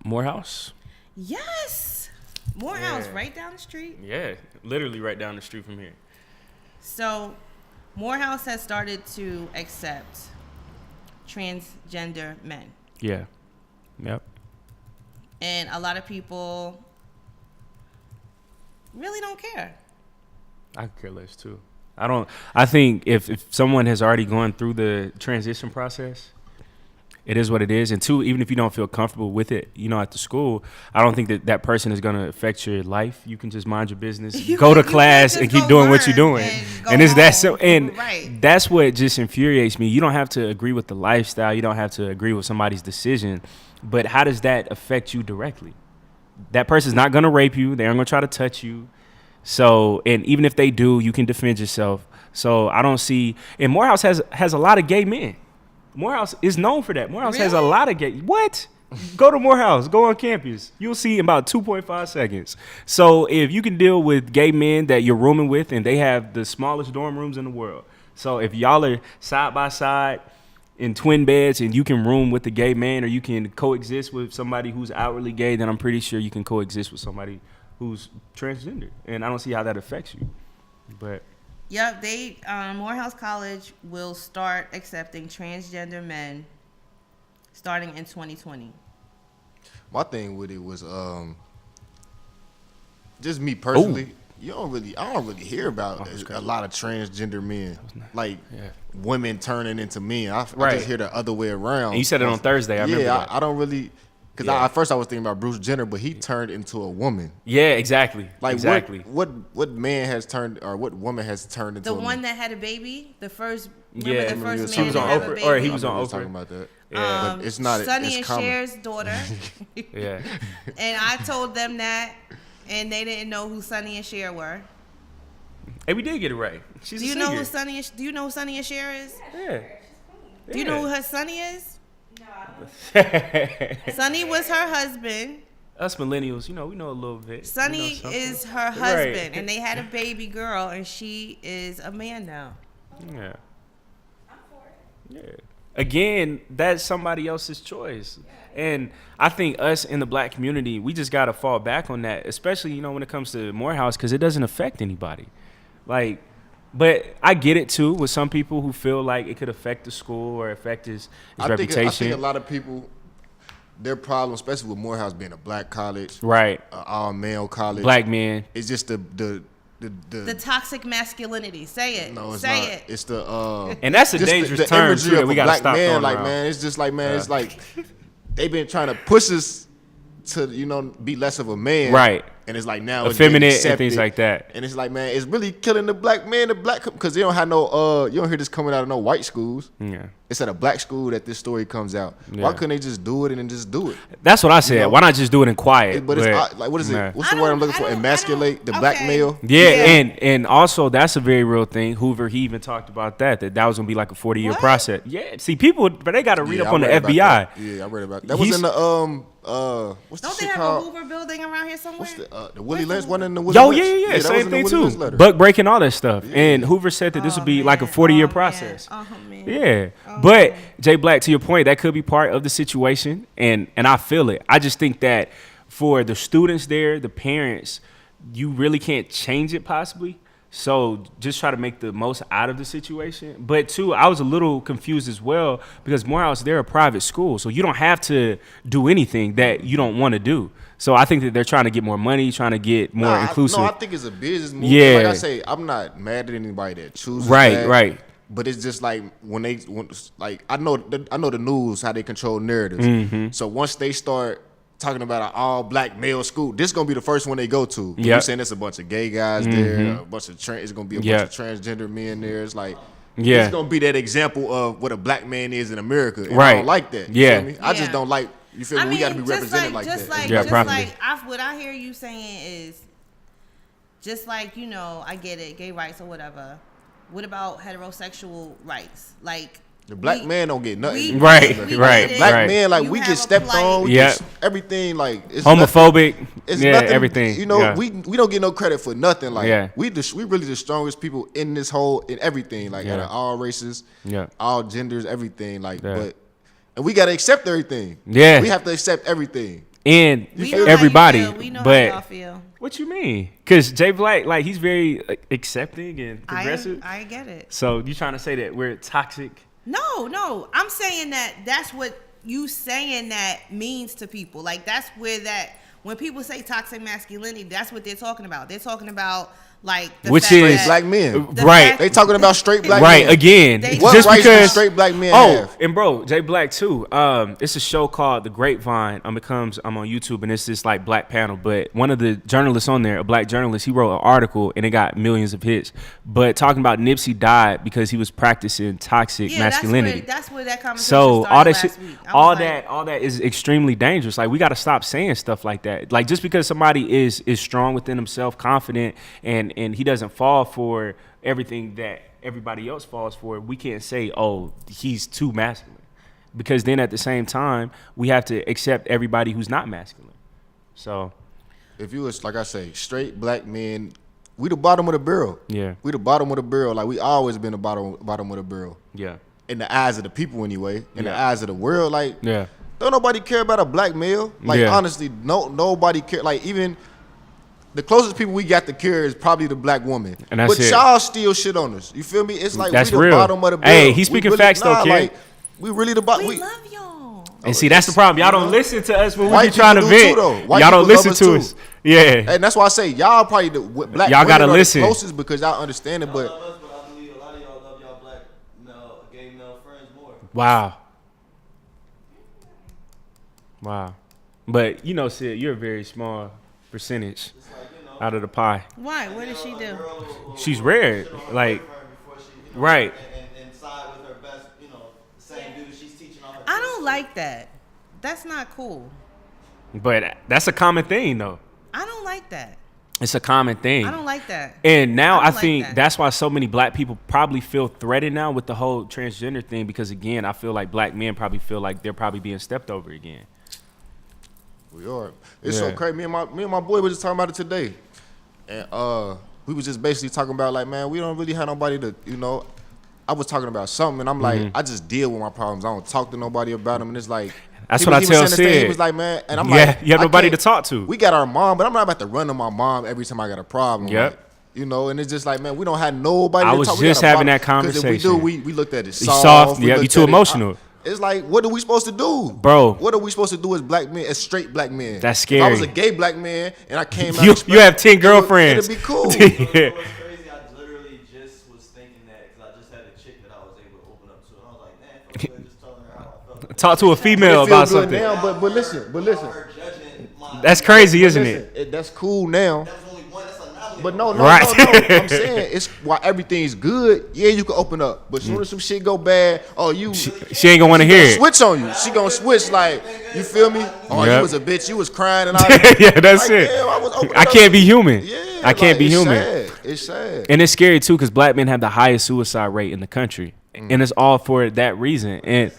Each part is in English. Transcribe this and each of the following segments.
Morehouse? Yes. Moorehouse, Yeah. right down the street. Yeah, literally right down the street from here. So, Moorehouse has started to accept transgender men. Yeah. Yep. And a lot of people really don't care. I could care less too. I think if someone has already gone through the transition process, it is what it is. And two, even if you don't feel comfortable with it, at the school, I don't think that person is going to affect your life. You can just mind your business, go to class and keep doing what you're doing. And it's that so, and right. That's what just infuriates me. You don't have to agree with the lifestyle. You don't have to agree with somebody's decision. But how does that affect you directly? That person's not going to rape you. They aren't going to try to touch you. So, and even if they do, you can defend yourself. So I don't see, and Morehouse has a lot of gay men. Morehouse is known for that. Morehouse has a lot of gay. What? Go to Morehouse. Go on campus. You'll see in about 2.5 seconds. So if you can deal with gay men that you're rooming with, and they have the smallest dorm rooms in the world. So if y'all are side by side in twin beds and you can room with a gay man, or you can coexist with somebody who's outwardly gay, then I'm pretty sure you can coexist with somebody who's transgender. And I don't see how that affects you. But Yep, Moorehouse College will start accepting transgender men starting in 2020. My thing with it was just me personally. I don't really hear about a lot of transgender men, like women turning into men. I just hear the other way around. And you said it on Thursday. I remember that. I don't really. Because at first I was thinking about Bruce Jenner, but he turned into a woman. Yeah, exactly. Like exactly. What man has turned, or what woman has turned into the a one that had a baby, the first. Yeah, the first she man was to on have Oprah, a baby. or he was I on was Oprah. talking about that. Yeah, but it's not. Sonny it's and common. Cher's daughter. Yeah. And I told them that, and they didn't know who Sonny and Cher were. Hey, we did get it right. She's Do you a know singer. who Sonny? Do you know who Sonny and Cher is? Yeah. Do you know who her Sonny is? Yeah. Sonny was her husband. Us millennials, we know a little bit. Sonny something. is her husband, and they had a baby girl, and she is a man now. Yeah. Yeah. Again, that's somebody else's choice. And I think us in the black community, we just got to fall back on that, especially, when it comes to Morehouse, because it doesn't affect anybody. But I get it, too, with some people who feel like it could affect the school or affect his reputation. I think a lot of people, their problem, especially with Morehouse being a black college, right, all male college, black men, it's just the toxic masculinity. Say it. No, it's Say not. it. It's the and that's a dangerous term too that we gotta stop man, throwing like around. man, it's just like man, it's like they've been trying to push us to be less of a man, right? And it's like now effeminate it's and things like that. And it's like, man, it's really killing the black man, because they don't have no you don't hear this coming out of no white schools. Yeah. It's at a black school that this story comes out. Yeah. Why couldn't they just do it and then just do it? That's what I said. Why not just do it in quiet? But it's like, what is it? What's the word I'm looking for? Emasculate the black male. Yeah, and also that's a very real thing. Hoover, he even talked about that was gonna be like a 40-year process. Yeah, see, people, but they got to read up on the FBI. Yeah, I read about that. That was in the what's the Don't shit they have called? a Hoover building around here somewhere? What's the Willie Lynch one in the Willie Lynch? Yeah, that same was in the thing Willie too. Lynch letter. Buck breaking all that stuff, and Hoover said that this would be like a 40-year process. Oh man. Yeah, but Jay Black, to your point, that could be part of the situation, and I feel it. I just think that for the students there, the parents, you really can't change it possibly. So just try to make the most out of the situation. But too, I was a little confused as well because Morehouse, they're a private school, so you don't have to do anything that you don't want to do. So I think that they're trying to get more money, trying to get more inclusive. I think it's a business move. Yeah. Like I say, I'm not mad at anybody that chooses that. Right. But it's just like when I know the news, how they control narratives. Mm-hmm. So once they start talking about an all black male school, this is gonna be the first one they go to. Yep. You're saying there's a bunch of gay guys there, a bunch of it's gonna be a bunch of transgender men there. It's like it's gonna be that example of what a black man is in America. And I don't like that. You feel me? I just don't like. You feel me? We gotta be represented like that. What I hear you saying is just like, I get it, gay rights or whatever. What about heterosexual rights? Like the black man don't get nothing. Right. Black man, like we get stepped on. Everything like it's homophobic. It's nothing, everything. We don't get no credit for nothing. Like we really the strongest people in this whole in everything. Like out of all races, all genders, everything. Like but. And we gotta accept everything. Yeah, we have to accept everything. and we know everybody. How you feel. We know but how y'all feel. What you mean? Because Jay Black, like, he's very accepting and progressive. I get it. So you trying to say that we're toxic? No. I'm saying that's what you saying that means to people. Like, that's where that, when people say toxic masculinity, that's what they're talking about. They're talking about, like, the which fact is that black men, right? They talking about straight black right men. Again. What Just rights because do straight black men have? And bro, Jay Black too. It's a show called The Grapevine. I'm on YouTube, and it's this like black panel. But one of the journalists on there, a black journalist, he wrote an article, and it got millions of hits. But talking about Nipsey died because he was practicing toxic masculinity. That's where that conversation so started all that last shit, week. all that is extremely dangerous. Like, we got to stop saying stuff like that. Like, just because somebody is strong within himself, confident, and he doesn't fall for everything that everybody else falls for, we can't say, oh, he's too masculine, because then at the same time we have to accept everybody who's not masculine. So if you was, like I say, straight black men, we the bottom of the barrel. Yeah, we the bottom of the barrel. Like, we always been the bottom of the barrel. Yeah, in the eyes of the people anyway. In the eyes of the world, like, yeah, don't nobody care about a black male. Like, honestly, nobody care. Like, even the closest people we got to care is probably the black woman. And that's but it. Y'all still shit on us. You feel me? It's like, that's we the real. bottom of the barrel. Hey, he's speaking facts though, kid. Like, we really the bottom. We love y'all. And see, that's the problem. Y'all don't listen to us when we be trying to vent. vent. Y'all don't listen to us. Yeah. And that's why I say y'all probably the black y'all gotta listen. The closest, because y'all understand it. But love us, but I believe a lot of y'all love y'all black male, gay male friends more. Wow. But you know, Sid, you're a very small percentage out of the pie. Why? What did she do? She's rare. Like, right. And side with her best, the same dude she's teaching on her. I don't like that. That's not cool. But that's a common thing, though. I don't like that. It's a common thing. I don't like that. And now I like think that. that's why so many black people probably feel threatened now with the whole transgender thing, because, again, I feel like black men probably feel like they're probably being stepped over again. we are. It's so crazy. Me and my boy was just talking about it today. And we was just basically talking about, like, man, we don't really have nobody to, I was talking about something, and I'm like, I just deal with my problems. I don't talk to nobody about them. And it's like, that's what I tell Sid. He was like, man, and I'm like, you have nobody to talk to. We got our mom, but I'm not about to run to my mom every time I got a problem. Yep. Like, and it's just like, man, we don't have nobody I to was talk. just having that Because conversation. if we do, we looked at it soft. Yeah, you too emotional. It's like, what are we supposed to do, bro? What are we supposed to do as black men, as straight black men? That's scary. If I was a gay black man and I came out, you have 10 girlfriends. It'd be cool. You know what's crazy? I literally just was thinking that because I just had a chick that I was able to open up to, and I was like, man, I feel good just telling her how I felt. Talk to a female about something. Now, but listen. That's crazy, isn't it? That's cool now. That was only one. That's a novelty. But no. Right. I'm saying, it's while everything's good, you can open up. But soon as some shit go bad, she ain't gonna want to hear it. Switch on you. She gonna switch, like, you feel me? Oh, Yep. you was a bitch. You was crying and all that. Yeah, that's like, it. Damn, I can't be human. Yeah, I can't be human. Sad. It's sad. And it's scary too, because black men have the highest suicide rate in the country, and it's all for that reason. And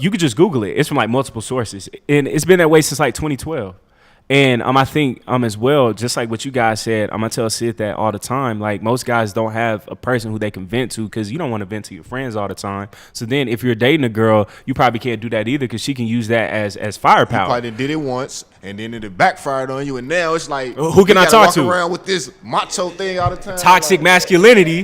you could just Google it. It's from like multiple sources, and it's been that way since like 2012. And I think as well, just like what you guys said, I'm gonna tell Sid that all the time. Like, most guys don't have a person who they can vent to, because you don't want to vent to your friends all the time. So then, if you're dating a girl, you probably can't do that either, because she can use that as firepower. You probably did it once, and then it backfired on you, and now it's like, who can I talk to? Around with this macho thing all the time. Toxic masculinity,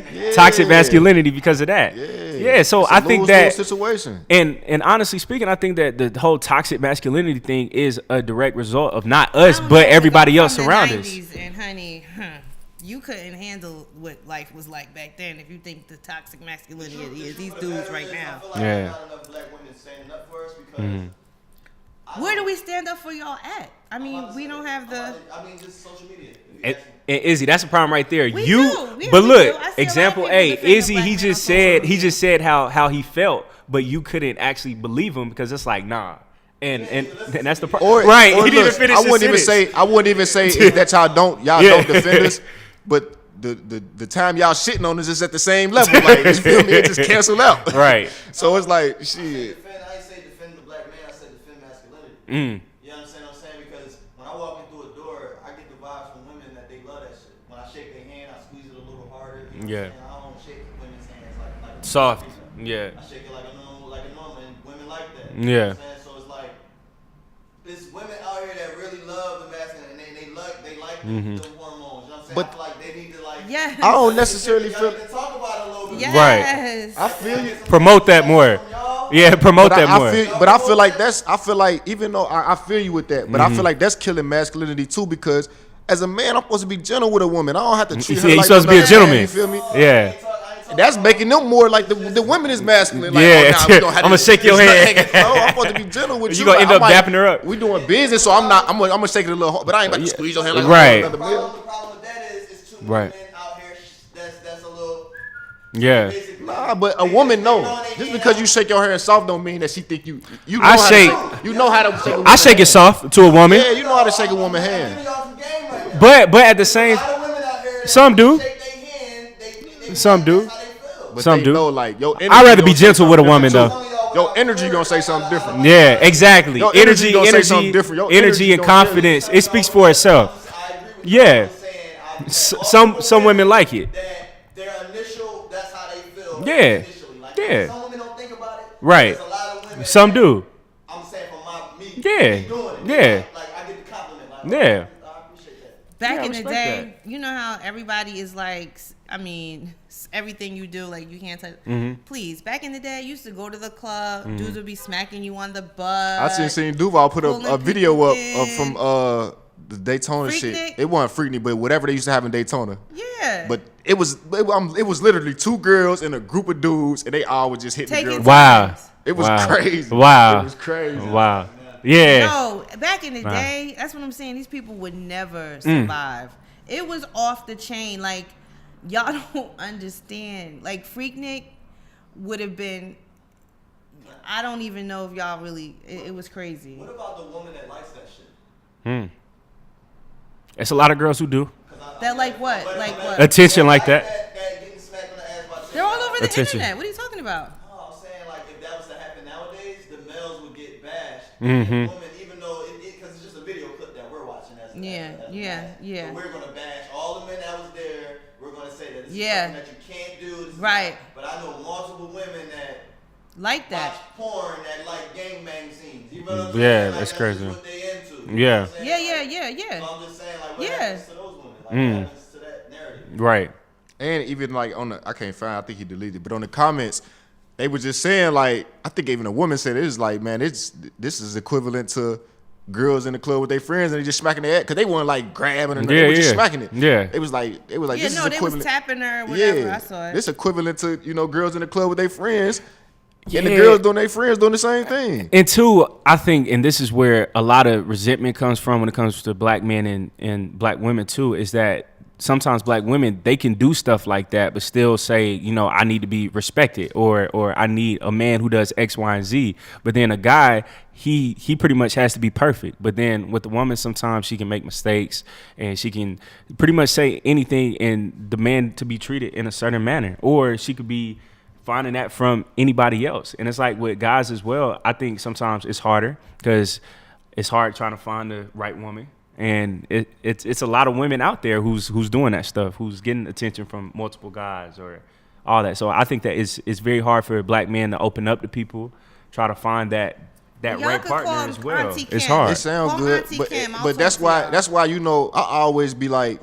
because of that. Yeah. So I think that situation. And honestly speaking, I think that the whole toxic masculinity thing is a direct result of not us, but everybody else around us. And honey, you couldn't handle what life was like back then if you think the toxic masculinity is these dudes right now. Yeah. Not enough black women standing up for us because. Where do we stand up for y'all at? I mean, we don't have the. I mean, just social media. And Izzy, that's the problem right there. We do. Yeah, but we look, do. I see example a lot of A, people defend Izzy, the he black just man said how he felt, but you couldn't actually believe him, because it's like, nah. And that's the problem. Right. Or He didn't look, finish I his wouldn't even say is that y'all don't defend us, but the time y'all shitting on us is at the same level. Like, you feel me? It just canceled out. Right. So it's like, shit. I ain't say defend the black man. I said defend masculinity. You understand what I'm saying? Because when I walk in through a door, I get the vibes from women that they love that shit. When I shake their hand, I squeeze it a little harder. You know what I'm saying? I don't shake women's hands like Soft. Yeah. I shake it like a normal, and women like that. Yeah. You know what I'm saying? So it's like, it's the hormones. You know what I'm saying? But I feel like they need to like. Yes. I don't necessarily feel. Talk about it a little bit. Yes. I feel you. Promote that more. Yeah, promote that more. But I feel like even though I feel you with that, but I feel like that's killing masculinity too, because as a man, I'm supposed to be gentle with a woman. I don't have to treat her like you're supposed to be a gentleman. You feel me? Yeah. That's making them more like the women is masculine. Like, yeah, I'm gonna shake your hand. No, I'm supposed to be gentle with you. You gonna end up dapping her up. We doing business, so I'm gonna shake it a little hard, but I ain't about to squeeze your hand like right. another man. The problem with that is too many men out here that's a little. Yeah. Nah, but a woman just because you shake your hair soft don't mean that she think you know I how shake. you know how to shake a woman. I shake it soft to a woman. Yeah, you know how to shake a woman's hand. But at the same, some do. Some do. But some do. Know, like, I'd rather be gentle with a woman though. Your energy gonna say something different. Yeah, exactly. Your energy, energy and confidence. It speaks for itself. Yeah. Some women like it. Their initial, that's how they feel. Yeah. Like, yeah. Some women don't think about it. Right. A lot of women some do. I'm saying for me. Yeah. Doing it. Yeah. Like I get the compliment. Like, yeah. I appreciate that. Back in the day, you know how everybody is like, I mean, everything you do, like you can't touch. Please, back in the day, I used to go to the club. Dudes would be smacking you on the butt. I seen Duval put a video up from the Daytona Freaknik? shit. It wasn't Freaknik, but whatever they used to have in Daytona. Yeah. But it was literally two girls and a group of dudes, and they all would just hit the girls. Wow. It was crazy. Wow. It was crazy. Wow. Yeah. No, back in the day, that's what I'm saying. These people would never survive. It was off the chain. Like, y'all don't understand. Like, Freaknik would have been, I don't even know if y'all really, it was crazy. What about the woman that likes that shit? It's a lot of girls who do. That like what? Like what? Attention like that. They're all over the internet. What are you talking about? I'm saying, like, if that was to happen nowadays, the males would get bashed. Mm-hmm. Women, even though because it's just a video clip that we're watching. Yeah. So we're gonna bash all the men that was there. We're gonna say that this is something that you can't do. Right. But I know multiple women that like that watch porn that like gangbang scenes. You know what I'm saying? Yeah, like, that's crazy. What they into. Yeah. So I'm just saying, like, what happens to those women? Like, what happens to that narrative? Right. And even like I can't find. I think he deleted. But on the comments, they were just saying, like, I think even a woman said it was like, man, this is equivalent to girls in the club with their friends and they just smacking their ass because they weren't like grabbing her. They were just smacking it. Yeah. It was like this is equivalent. They was tapping her or whatever. Yeah. I saw it. This equivalent to girls in the club with their friends. Yeah. And the girls doing their friends doing the same thing. And two, I think, and this is where a lot of resentment comes from when it comes to black men and black women too, is that sometimes black women, they can do stuff like that, but still say, I need to be respected or I need a man who does X, Y, and Z. But then a guy, he pretty much has to be perfect. But then with the woman, sometimes she can make mistakes and she can pretty much say anything and demand to be treated in a certain manner. Or she could be finding that from anybody else. And it's like with guys as well, I think sometimes it's harder because it's hard trying to find the right woman. And it's a lot of women out there who's doing that stuff, who's getting attention from multiple guys or all that. So I think that it's very hard for black men to open up to people, try to find that right partner as well. It's hard. It sounds good, but that's why I always be like,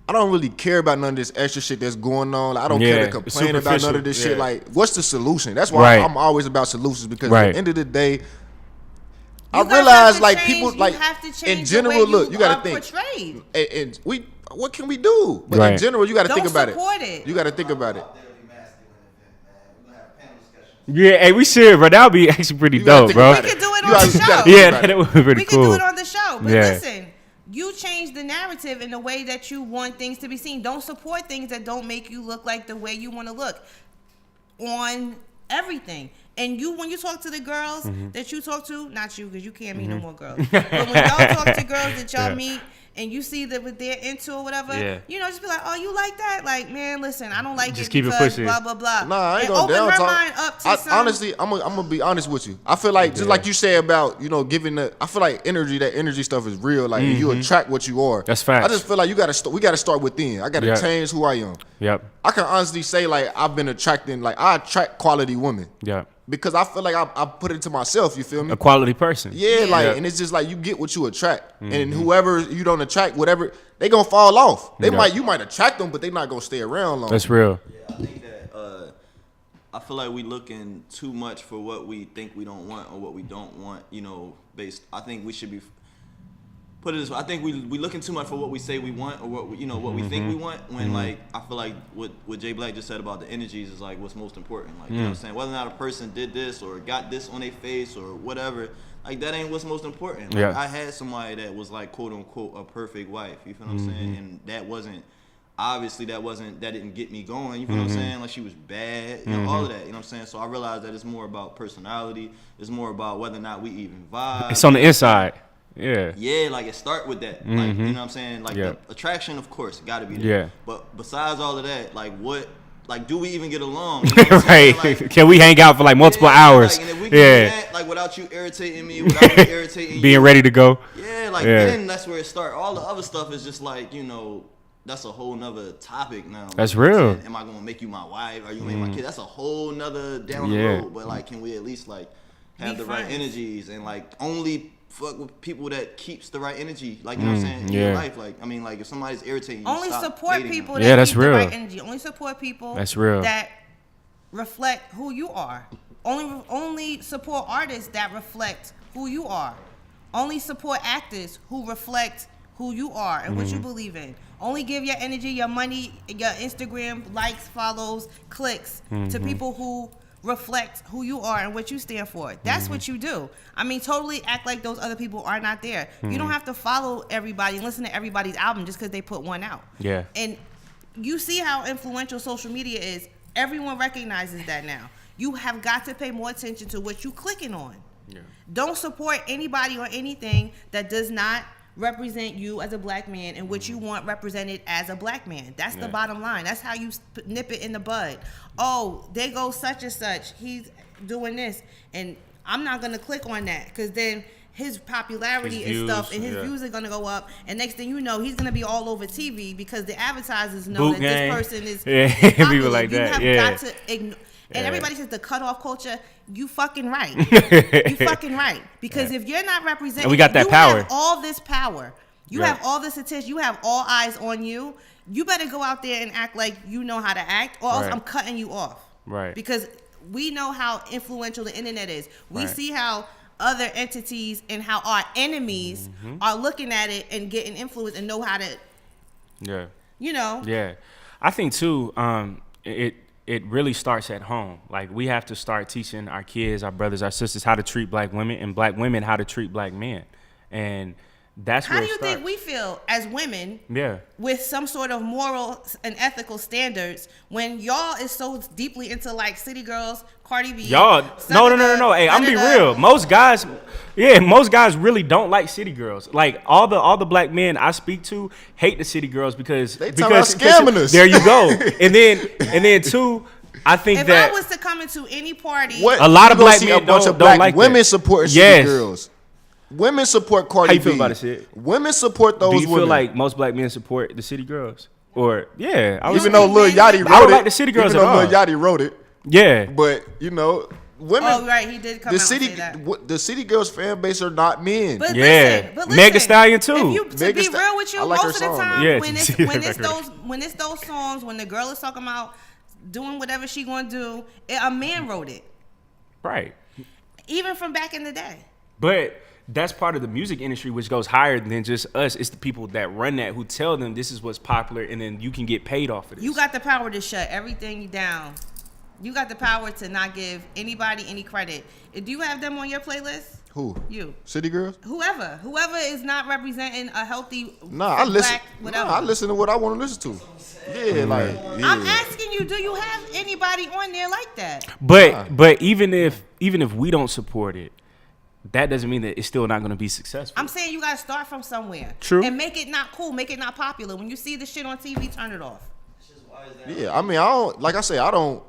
I don't really care about none of this extra shit that's going on. I don't care to complain about none of this shit. Like, what's the solution? That's why I'm always about solutions because at the end of the day, I realize like people like in general. Look, you gotta think. And what can we do? But in general, you gotta think about it. You gotta think about it. Yeah, hey, we should, bro. That would be actually pretty dope, bro. We could do it on the show. Yeah, that would be pretty cool. We could do it on the show. But listen, you change the narrative in the way that you want things to be seen. Don't support things that don't make you look like the way you want to look on everything. And when you talk to the girls that you talk to, not you, because you can't meet no more girls. But when y'all talk to girls that y'all meet and you see that what they're into or whatever, just be like, oh, you like that? Like, man, listen, I don't like just it keep because it pushing. blah, blah, blah. Nah, I ain't and gonna open her down mind up to some. Honestly, I'm gonna be honest with you. I feel like, just like you say about, giving I feel like that energy stuff is real. Like, you attract what you are. That's fact. I just feel like we gotta start within. I gotta change who I am. Yep. I can honestly say, like, I've been attracting, like, I attract quality women. Yep. because I feel like I put it to myself. You feel me? A quality person. Yeah, like, and it's just like you get what you attract, and whoever you don't attract, whatever, they gonna fall off. You might attract them, but they not gonna stay around long. That's real. Yeah, I think that I feel like we looking too much for what we think we don't want or what we don't want. I think we should be. Put it this way, I think we looking too much for what we say we want or what what we think we want. When like I feel like what Jay Black just said about the energies is like what's most important. Like you know what I'm saying, whether or not a person did this or got this on their face or whatever, like that ain't what's most important. Like, I had somebody that was like quote unquote a perfect wife. You feel what I'm saying? And that didn't get me going. You feel what I'm saying? Like she was bad, all of that. You know what I'm saying? So I realized that it's more about personality. It's more about whether or not we even vibe. It's on the inside. Yeah, like it start with that. Like, you know what I'm saying? Like the attraction, of course, gotta be there. But besides all of that, like do we even get along? You know right. Like, can we hang out for like multiple hours? Like, and if we can do that, like without you irritating me, without me irritating you. Being ready to go. Yeah, like then that's where it starts. All the other stuff is just like, that's a whole nother topic now. That's real. Am I gonna make you my wife? Are you gonna make my kid? That's a whole nother down the road. But like, can we at least like have the right energies and like only fuck with people that keeps the right energy, like you know what I'm saying, in your life. Like I mean, like if somebody's irritating you, only support people that keep keep the right energy. Only support people that reflect who you are. Only support artists that reflect who you are. Only support actors who reflect who you are and what you believe in. Only give your energy, your money, your Instagram likes, follows, clicks to people who reflect who you are and what you stand for. That's what you do. I mean, totally act like those other people are not there. You don't have to follow everybody and listen to everybody's album just because they put one out. Yeah. And you see how influential social media is. Everyone recognizes that now. You have got to pay more attention to what you clicking on. Yeah. Don't support anybody or anything that does not represent you as a black man and what you want represented as a black man. That's the bottom line. That's how you nip it in the bud. Oh, there goes such and such. He's doing this. And I'm not going to click on that because then his popularity and stuff and his views are going to go up. And next thing you know, he's going to be all over TV because the advertisers know Boot that gang. This person is popular. People like you that. have got to ignore. And everybody says the cutoff culture. You fucking right. You fucking right. Because if you're not representing, and we got that power. Have all this power. You have all this attention. You have all eyes on you. You better go out there and act like you know how to act, or else I'm cutting you off. Right. Because we know how influential the internet is. We see how other entities and how our enemies are looking at it and getting influenced and know how to. Yeah. Yeah. I think too. It really starts at home. Like we have to start teaching our kids, our brothers, our sisters how to treat black women and black women how to treat black men. And that's how do you think we feel as women with some sort of moral and ethical standards when y'all is so deeply into like City Girls, Cardi B? Y'all, no. Hey, I'm be real. Most guys really don't like City Girls. Like all the black men I speak to hate the City Girls because scamming us. There you go. and then two, I think if that I was to come into any party, a lot of black men don't like women support City Girls. Women support Cardi B. How you feel about it, shit? Women support those women. Do you feel like most black men support the City Girls? Or even though Lil Yachty wrote it. I don't like the City Girls even at all. Lil Yachty wrote it. Yeah. But women. Oh right, he did come out and say that. The City Girls fan base are not men. But listen, Meg Thee Stallion too. To be real with you, like most of the time when it's Yeah. those songs, when the girl is talking about doing whatever she gonna do, a man wrote it. Right. Even from back in the day. But that's part of the music industry, which goes higher than just us. It's the people that run that who tell them this is what's popular, and then you can get paid off of this. You got the power to shut everything down. You got the power to not give anybody any credit. Do you have them on your playlist? Who? You. City Girls? Whoever is not representing a healthy I listen. black, whatever. I listen to what I want to listen to. Yeah. I'm asking you, do you have anybody on there like that? But even if we don't support it, that doesn't mean that it's still not going to be successful. I'm saying you got to start from somewhere. True. And make it not cool, make it not popular. When you see the shit on TV, turn it off. Yeah, I mean, I don't, like I say, I don't,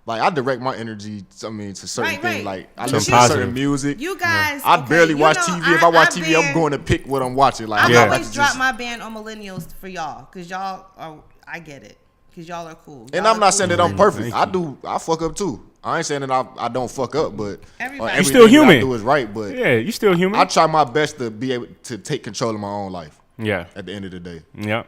like, I direct my energy, to certain things. Like, I listen to certain music. You guys, I barely watch TV. If I watch TV, I'm going to pick what I'm watching. Like, I always drop my ban on millennials for y'all, because y'all are, I get it. because y'all are cool. And I'm not saying that I'm perfect. I fuck up too. I ain't saying that I don't fuck up, but everybody. You still human. I do is right, but yeah, you still human. I try my best to be able to take control of my own life. Yeah. At the end of the day. Yeah.